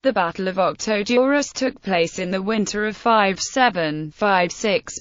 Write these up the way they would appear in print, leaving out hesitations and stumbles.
The Battle of Octodurus took place in the winter of 57-56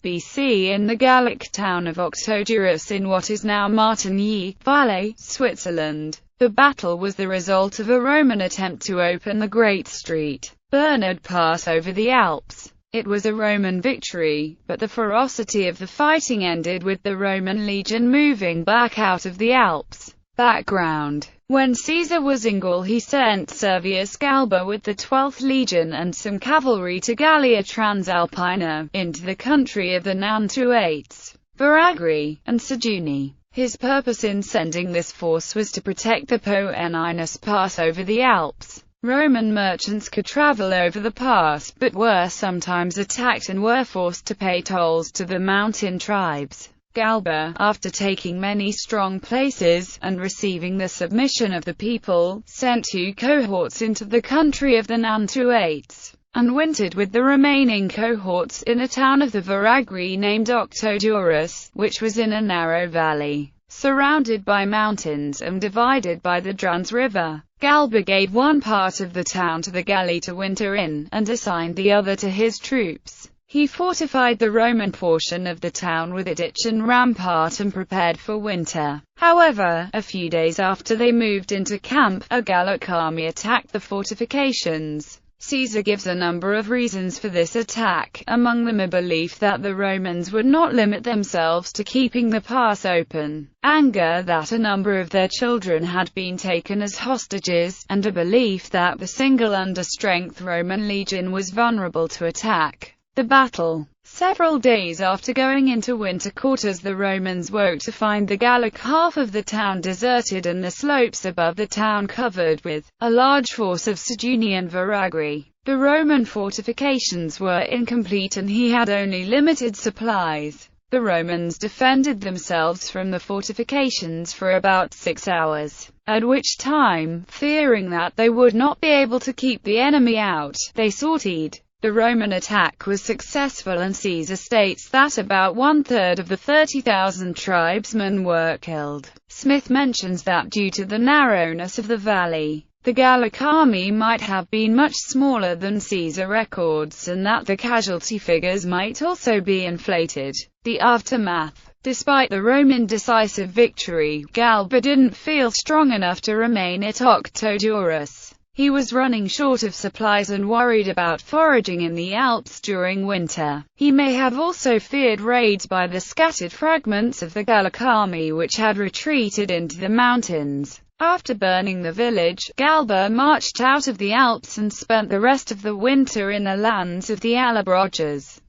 BC in the Gallic town of Octodurus in what is now Martigny Valley, Switzerland. The battle was the result of a Roman attempt to open the Great Street Bernard Pass over the Alps. It was a Roman victory, but the ferocity of the fighting ended with the Roman legion moving back out of the Alps. Background: when Caesar was in Gaul, he sent Servius Galba with the 12th Legion and some cavalry to Gallia Transalpina, into the country of the Nantuates, Veragri, and Seguni. His purpose in sending this force was to protect the Po Eninus Pass over the Alps. Roman merchants could travel over the pass, but were sometimes attacked and were forced to pay tolls to the mountain tribes. Galba, after taking many strong places, and receiving the submission of the people, sent 2 cohorts into the country of the Nantuates, and wintered with the remaining cohorts in a town of the Veragri named Octodurus, which was in a narrow valley, surrounded by mountains and divided by the Drans River. Galba gave one part of the town to the Galli to winter in, and assigned the other to his troops. He fortified the Roman portion of the town with a ditch and rampart and prepared for winter. However, a few days after they moved into camp, a Gallic army attacked the fortifications. Caesar gives a number of reasons for this attack, among them a belief that the Romans would not limit themselves to keeping the pass open, anger that a number of their children had been taken as hostages, and a belief that the single under-strength Roman legion was vulnerable to attack. The battle. Several days after going into winter quarters, the Romans woke to find the Gallic half of the town deserted and the slopes above the town covered with a large force of Seguni and Veragri. The Roman fortifications were incomplete and he had only limited supplies. The Romans defended themselves from the fortifications for about 6 hours, at which time, fearing that they would not be able to keep the enemy out, they sortied. The Roman attack was successful and Caesar states that about 1/3 of the 30,000 tribesmen were killed. Smith mentions that due to the narrowness of the valley, the Gallic army might have been much smaller than Caesar records, and that the casualty figures might also be inflated. The aftermath. Despite the Roman decisive victory, Galba didn't feel strong enough to remain at Octodurus. He was running short of supplies and worried about foraging in the Alps during winter. He may have also feared raids by the scattered fragments of the Gallic army which had retreated into the mountains. After burning the village, Galba marched out of the Alps and spent the rest of the winter in the lands of the Allobroges.